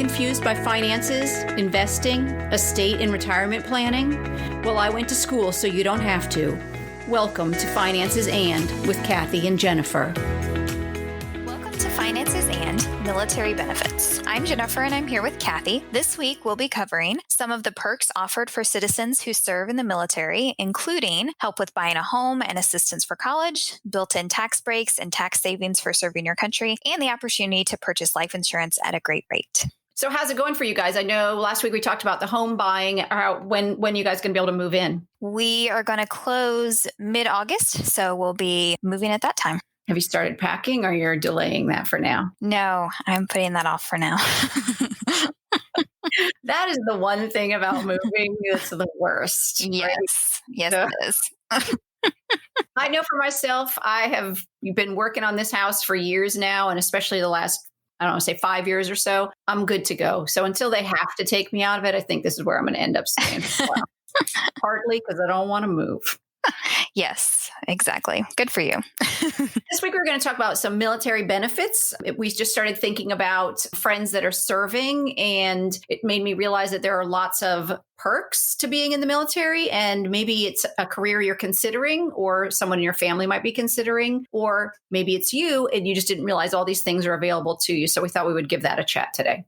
confused by finances, investing, estate, and retirement planning? Well, I went to school so you don't have to. Welcome to Finances and with Kathy and Jennifer. Welcome to Finances and Military Benefits. I'm Jennifer and I'm here with Kathy. This week we'll be covering some of the perks offered for citizens who serve in the military, including help with buying a home and assistance for college, built-in tax breaks and tax savings for serving your country, and the opportunity to purchase life insurance at a great rate. So how's it going for you guys? I know last week we talked about the home buying. When you guys going to be able to move in? We are going to close mid-August, so we'll be moving at that time. Have you started packing or you're delaying that for now? No, I'm putting that off for now. That is the one thing about moving that's the worst. Yes. Right? Yes, So, it is. I know for myself, I have been working on this house for years now, and especially the last, I don't want to say 5 years or so, I'm good to go. So until they have to take me out of it, I think this is where I'm going to end up staying for a while. Partly because I don't want to move. Yes, exactly. Good for you. This week, we're going to talk about some military benefits. We just started thinking about friends that are serving, and it made me realize that there are lots of perks to being in the military, and maybe it's a career you're considering, or someone in your family might be considering, or maybe it's you and you just didn't realize all these things are available to you. So we thought we would give that a chat today.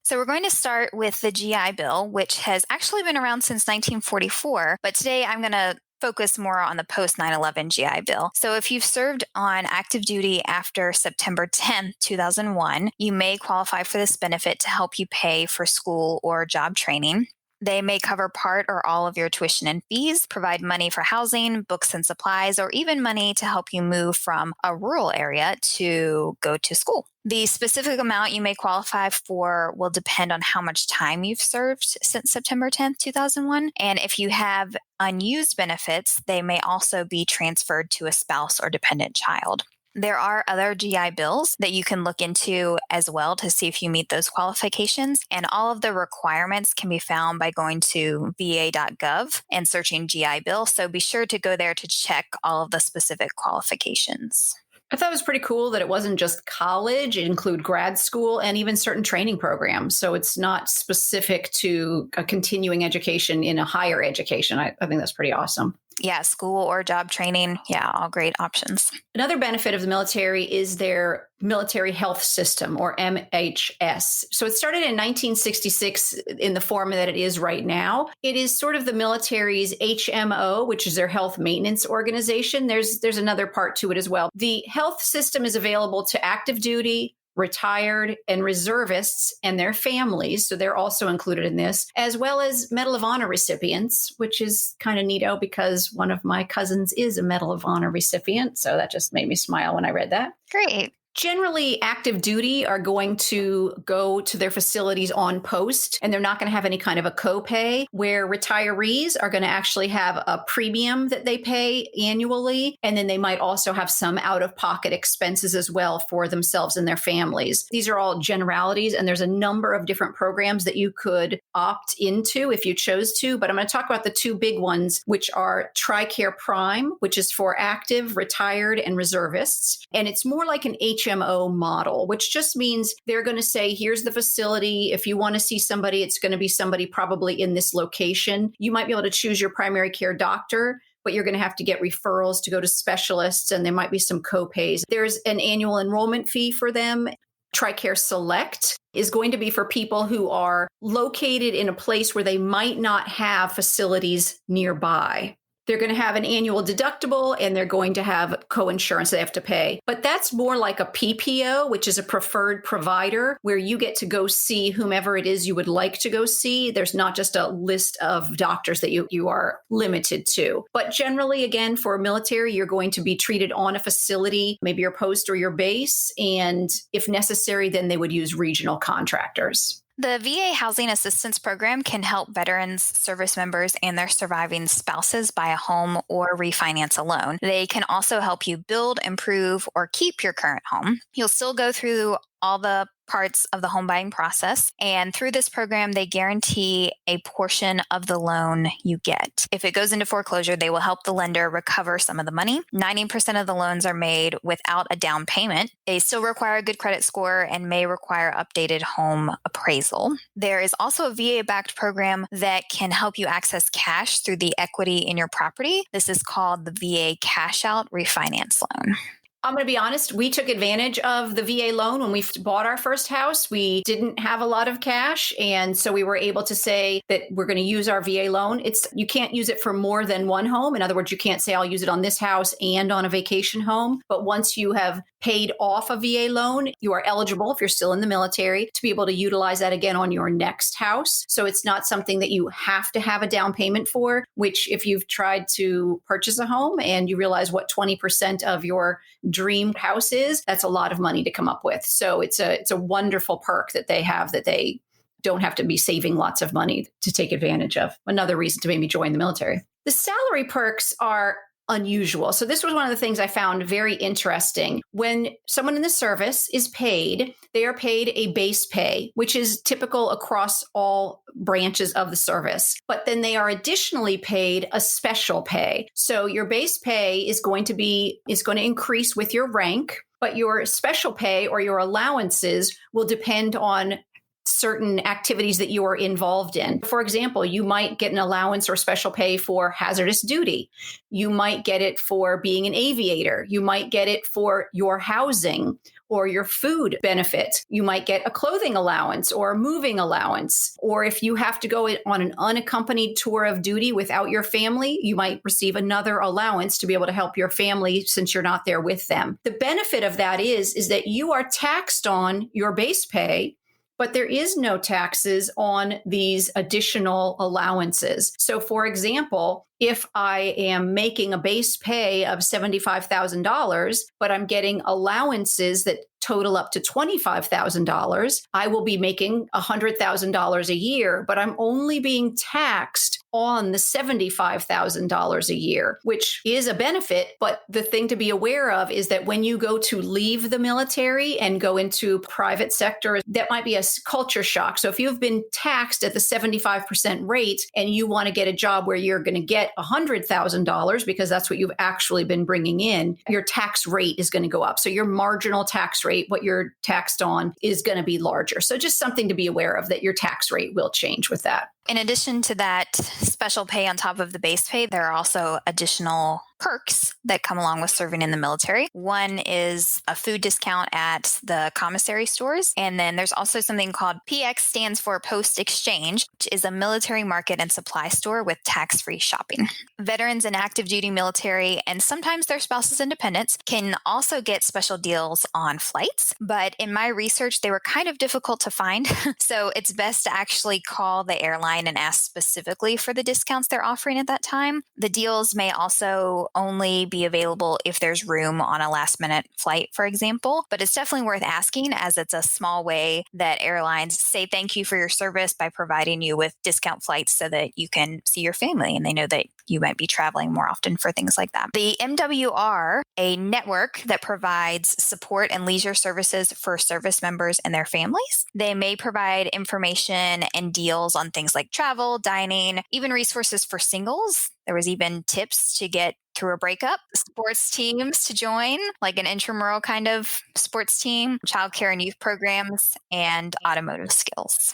So we're going to start with the GI Bill, which has actually been around since 1944, but today I'm going to focus more on the post 9/11 GI Bill. So if you've served on active duty after September 10th, 2001, you may qualify for this benefit to help you pay for school or job training. They may cover part or all of your tuition and fees, provide money for housing, books and supplies, or even money to help you move from a rural area to go to school. The specific amount you may qualify for will depend on how much time you've served since September 10th, 2001. And if you have unused benefits, they may also be transferred to a spouse or dependent child. There are other GI Bills that you can look into as well to see if you meet those qualifications. And all of the requirements can be found by going to va.gov and searching GI Bill. So be sure to go there to check all of the specific qualifications. I thought it was pretty cool that it wasn't just college. It included grad school and even certain training programs. So it's not specific to a continuing education in a higher education. I think that's pretty awesome. Yeah, school or job training. Yeah, all great options. Another benefit of the military is their military health system, or MHS. So it started in 1966 in the form that it is right now. It is sort of the military's HMO, which is their health maintenance organization. There's another part to it as well. The health system is available to active duty, retired, and reservists and their families. So they're also included in this, as well as Medal of Honor recipients, which is kind of neato because one of my cousins is a Medal of Honor recipient. So that just made me smile when I read that. Great. Generally, active duty are going to go to their facilities on post, and they're not going to have any kind of a copay, where retirees are going to actually have a premium that they pay annually. And then they might also have some out-of-pocket expenses as well for themselves and their families. These are all generalities, and there's a number of different programs that you could opt into if you chose to. But I'm going to talk about the two big ones, which are TRICARE Prime, which is for active, retired, and reservists. And it's more like an HMO model, which just means they're going to say, here's the facility. If you want to see somebody, it's going to be somebody probably in this location. You might be able to choose your primary care doctor, but you're going to have to get referrals to go to specialists, and there might be some copays. There's an annual enrollment fee for them. TRICARE Select is going to be for people who are located in a place where they might not have facilities nearby. They're going to have an annual deductible, and they're going to have co-insurance they have to pay. But that's more like a PPO, which is a preferred provider, where you get to go see whomever it is you would like to go see. There's not just a list of doctors that you are limited to. But generally, again, for military, you're going to be treated on a facility, maybe your post or your base. And if necessary, then they would use regional contractors. The VA Housing Assistance Program can help veterans, service members, and their surviving spouses buy a home or refinance a loan. They can also help you build, improve, or keep your current home. You'll still go through all the parts of the home buying process. And through this program, they guarantee a portion of the loan you get. If it goes into foreclosure, they will help the lender recover some of the money. 90% of the loans are made without a down payment. They still require a good credit score and may require updated home appraisal. There is also a VA-backed program that can help you access cash through the equity in your property. This is called the VA Cash Out Refinance Loan. I'm going to be honest, we took advantage of the VA loan when we bought our first house. We didn't have a lot of cash. And so we were able to say that we're going to use our VA loan. You can't use it for more than one home. In other words, you can't say I'll use it on this house and on a vacation home. But once you have paid off a VA loan, you are eligible, if you're still in the military, to be able to utilize that again on your next house. So it's not something that you have to have a down payment for, which if you've tried to purchase a home and you realize what 20% of your dream house is, that's a lot of money to come up with. So it's a wonderful perk that they have that they don't have to be saving lots of money to take advantage of. Another reason to maybe join the military. The salary perks are unusual. So this was one of the things I found very interesting. When someone in the service is paid, they are paid a base pay, which is typical across all branches of the service. But then they are additionally paid a special pay. So your base pay is going to increase with your rank, but your special pay or your allowances will depend on certain activities that you are involved in. For example, you might get an allowance or special pay for hazardous duty. You might get it for being an aviator. You might get it for your housing or your food benefit. You might get a clothing allowance or a moving allowance. Or if you have to go on an unaccompanied tour of duty without your family, you might receive another allowance to be able to help your family since you're not there with them. The benefit of that is that you are taxed on your base pay, but there is no taxes on these additional allowances. So for example, if I am making a base pay of $75,000, but I'm getting allowances that total up to $25,000, I will be making $100,000 a year, but I'm only being taxed on the $75,000 a year, which is a benefit. But the thing to be aware of is that when you go to leave the military and go into private sector, that might be a culture shock. So if you've been taxed at the 75% rate and you want to get a job where you're going to get $100,000 because that's what you've actually been bringing in, your tax rate is going to go up. So your marginal tax rate, what you're taxed on, is going to be larger. So just something to be aware of, that your tax rate will change with that. In addition to that special pay on top of the base pay, there are also additional perks that come along with serving in the military. One is a food discount at the commissary stores. And then there's also something called PX, stands for Post Exchange, which is a military market and supply store with tax-free shopping. Veterans and active duty military, and sometimes their spouses and dependents, can also get special deals on flights. But in my research, they were kind of difficult to find. So it's best to actually call the airline and ask specifically for the discounts they're offering at that time. The deals may also only be available if there's room on a last minute flight, for example, but it's definitely worth asking, as it's a small way that airlines say thank you for your service by providing you with discount flights so that you can see your family and they know that you might be traveling more often for things like that. The MWR, a network that provides support and leisure services for service members and their families. They may provide information and deals on things like travel, dining, even resources for singles. There was even tips to get through a breakup, sports teams to join, like an intramural kind of sports team, childcare and youth programs, and automotive skills.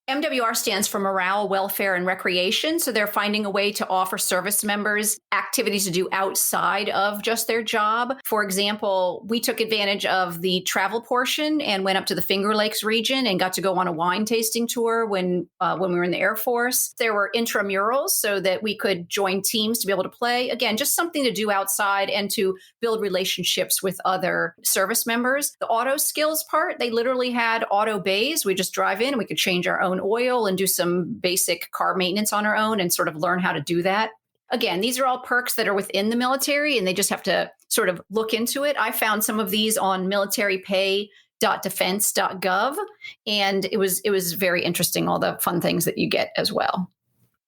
MWR stands for Morale, Welfare, and Recreation. So they're finding a way to offer service members activities to do outside of just their job. For example, we took advantage of the travel portion and went up to the Finger Lakes region and got to go on a wine tasting tour when we were in the Air Force. There were intramurals so that we could join teams to be able to play. Again, just something to do outside and to build relationships with other service members. The auto skills part, they literally had auto bays. We just drive in and we could change our own oil and do some basic car maintenance on our own and sort of learn how to do that. Again, these are all perks that are within the military and they just have to sort of look into it. I found some of these on militarypay.defense.gov, and it was very interesting, all the fun things that you get as well.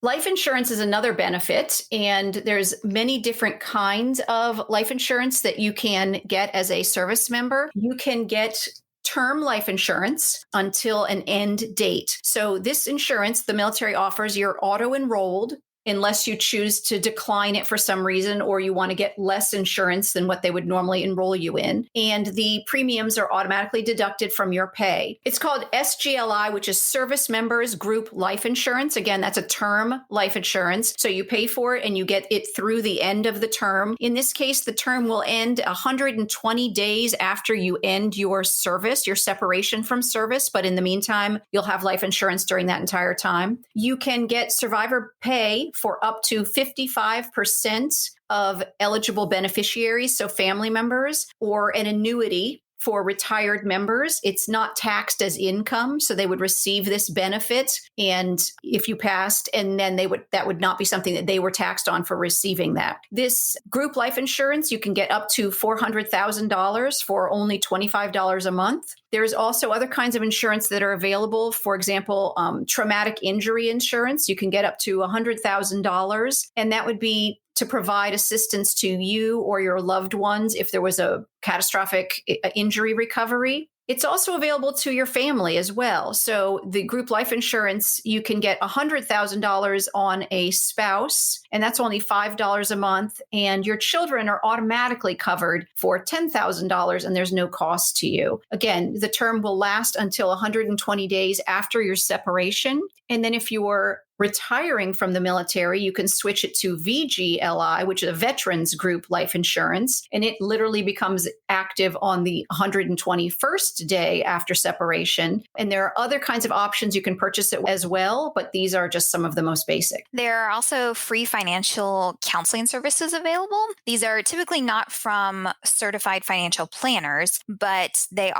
Life insurance is another benefit, and there's many different kinds of life insurance that you can get as a service member. You can get term life insurance until an end date. So this insurance the military offers, you're auto enrolled unless you choose to decline it for some reason or you want to get less insurance than what they would normally enroll you in. And the premiums are automatically deducted from your pay. It's called SGLI, which is Service Members Group Life Insurance. Again, that's a term life insurance. So you pay for it and you get it through the end of the term. In this case, the term will end 120 days after you end your service, your separation from service. But in the meantime, you'll have life insurance during that entire time. You can get survivor pay for up to 55% of eligible beneficiaries, so family members, or an annuity for retired members. It's not taxed as income, so they would receive this benefit. And if you passed, and then that would not be something that they were taxed on for receiving that. This group life insurance, you can get up to $400,000 for only $25 a month. There's also other kinds of insurance that are available. For example, traumatic injury insurance, you can get up to $100,000, and that would be to provide assistance to you or your loved ones if there was a catastrophic injury recovery. It's also available to your family as well. So the group life insurance, you can get $100,000 on a spouse, and that's only $5 a month. And your children are automatically covered for $10,000, and there's no cost to you. Again, the term will last until 120 days after your separation. And then if you're retiring from the military, you can switch it to VGLI, which is a veterans group life insurance, and it literally becomes active on the 121st day after separation. And there are other kinds of options you can purchase it as well, but these are just some of the most basic. There are also free financial counseling services available. These are typically not from certified financial planners, but they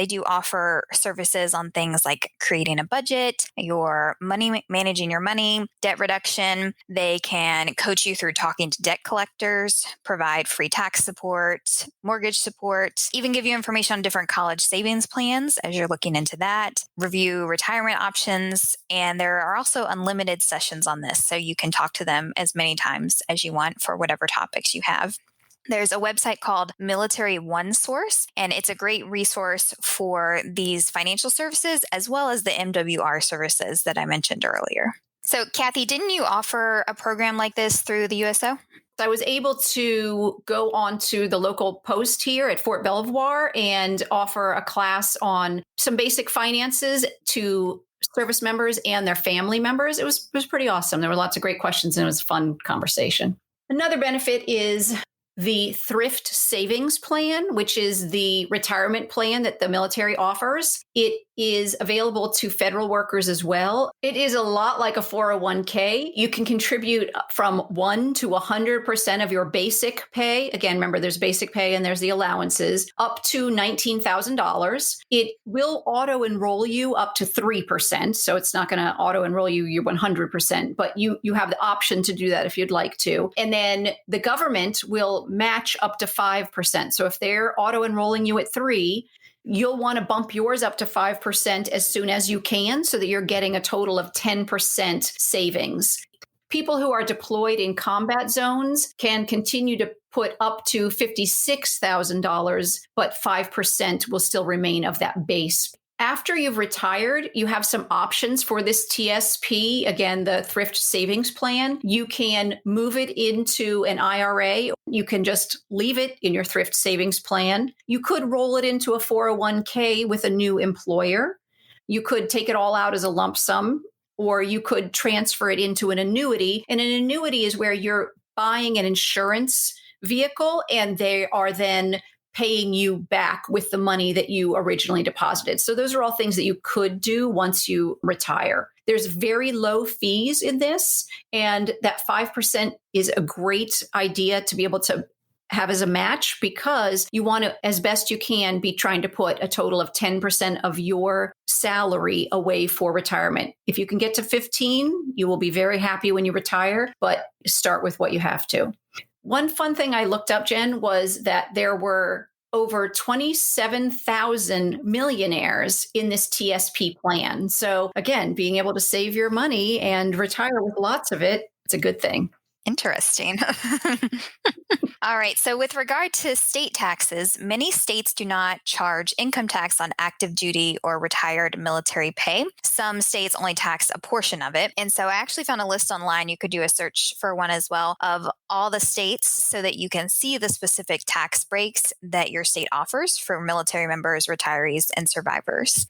do offer services on things like creating a budget, your managing your money, debt reduction. They can coach you through talking to debt collectors, provide free tax support, mortgage support, even give you information on different college savings plans as you're looking into that, review retirement options. And there are also unlimited sessions on this, so you can talk to them as many times as you want for whatever topics you have. There's a website called Military One Source, and it's a great resource for these financial services as well as the MWR services that I mentioned earlier. So, Kathy, didn't you offer a program like this through the USO? I was able to go on to the local post here at Fort Belvoir and offer a class on some basic finances to service members and their family members. It was pretty awesome. There were lots of great questions and it was a fun conversation. Another benefit is the thrift savings plan, which is the retirement plan that the military offers. It is available to federal workers as well. It is a lot like a 401k. You can contribute from 1 to 100% of your basic pay. Again, remember, there's basic pay and there's the allowances, up to $19,000. It will auto enroll you up to 3%. So it's not going to auto enroll you your 100%, but you have the option to do that if you'd like to. And then the government will match up to 5%. So if they're auto enrolling you at 3%, you'll want to bump yours up to 5% as soon as you can so that you're getting a total of 10% savings. People who are deployed in combat zones can continue to put up to $56,000, but 5% will still remain of that base. After you've retired, you have some options for this TSP, again, the thrift savings plan. You can move it into an IRA. You can just leave it in your thrift savings plan. You could roll it into a 401k with a new employer. You could take it all out as a lump sum, or you could transfer it into an annuity. And an annuity is where you're buying an insurance vehicle and they are then paying you back with the money that you originally deposited. So those are all things that you could do once you retire. There's very low fees in this, and that 5% is a great idea to be able to have as a match because you want to, as best you can, be trying to put a total of 10% of your salary away for retirement. If you can get to 15, you will be very happy when you retire, but start with what you have to. One fun thing I looked up, Jen, was that there were over 27,000 millionaires in this TSP plan. So again, being able to save your money and retire with lots of it, it's a good thing. Interesting. All right. So, with regard to state taxes, many states do not charge income tax on active duty or retired military pay. Some states only tax a portion of it. And so, I actually found a list online. You could do a search for one as well of all the states so that you can see the specific tax breaks that your state offers for military members, retirees, and survivors.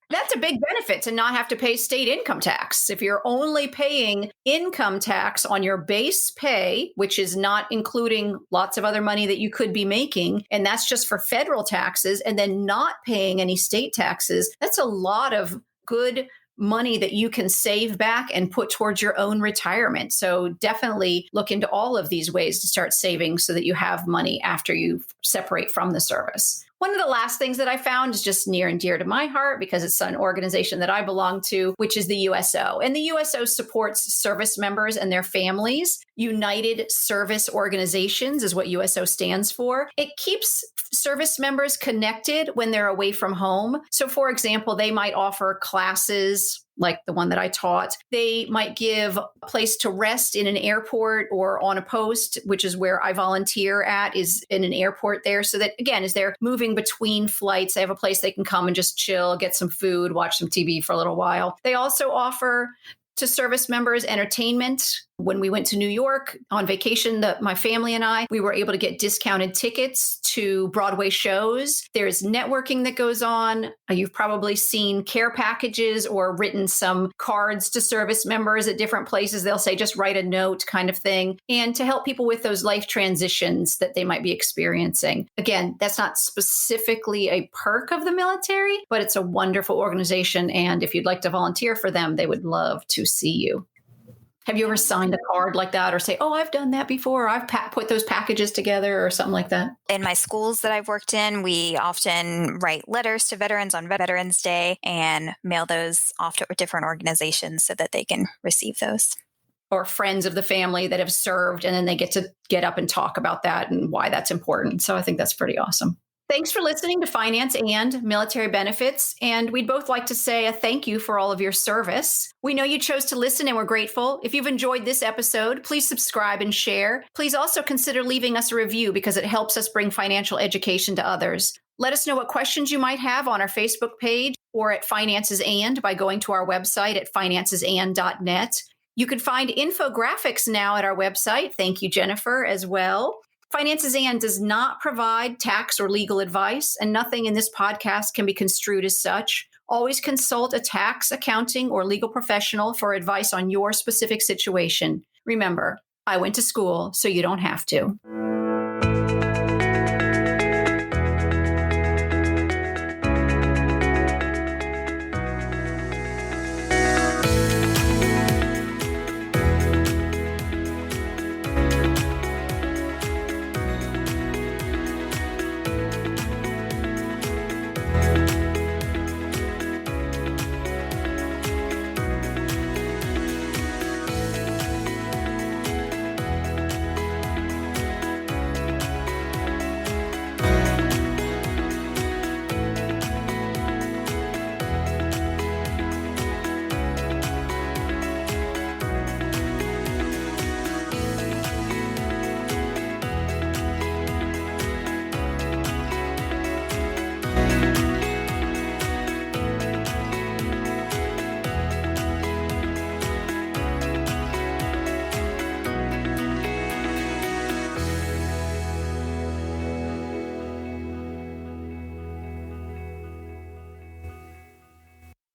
That's a big benefit to not have to pay state income tax. If you're only paying income tax on your base pay, which is not including lots of other money that you could be making, and that's just for federal taxes, and then not paying any state taxes, that's a lot of good money that you can save back and put towards your own retirement. So definitely look into all of these ways to start saving so that you have money after you separate from the service. One of the last things that I found is just near and dear to my heart because it's an organization that I belong to, which is the USO. And the USO supports service members and their families. United Service Organizations is what USO stands for. It keeps service members connected when they're away from home. So, for example, they might offer classes like the one that I taught. They might give a place to rest in an airport or on a post, which is where I volunteer at, is in an airport there. So that, again, as they're moving between flights, they have a place they can come and just chill, get some food, watch some TV for a little while. They also offer to service members entertainment. When we went to New York on vacation, my family and I, we were able to get discounted tickets to Broadway shows. There's networking that goes on. You've probably seen care packages or written some cards to service members at different places. They'll say, just write a note kind of thing. And to help people with those life transitions that they might be experiencing. Again, that's not specifically a perk of the military, but it's a wonderful organization. And if you'd like to volunteer for them, they would love to see you. Have you ever signed a card like that or say, oh, I've done that before. I've put those packages together or something like that? In my schools that I've worked in, we often write letters to veterans on Veterans Day and mail those off to different organizations so that they can receive those. Or friends of the family that have served, and then they get to get up and talk about that and why that's important. So I think that's pretty awesome. Thanks for listening to Finance and Military Benefits. And we'd both like to say a thank you for all of your service. We know you chose to listen and we're grateful. If you've enjoyed this episode, please subscribe and share. Please also consider leaving us a review because it helps us bring financial education to others. Let us know what questions you might have on our Facebook page or at Finances And by going to our website at financesand.net. You can find infographics now at our website. Thank you, Jennifer, as well. Finances And does not provide tax or legal advice, and nothing in this podcast can be construed as such. Always consult a tax, accounting, or legal professional for advice on your specific situation. Remember, I went to school, so you don't have to.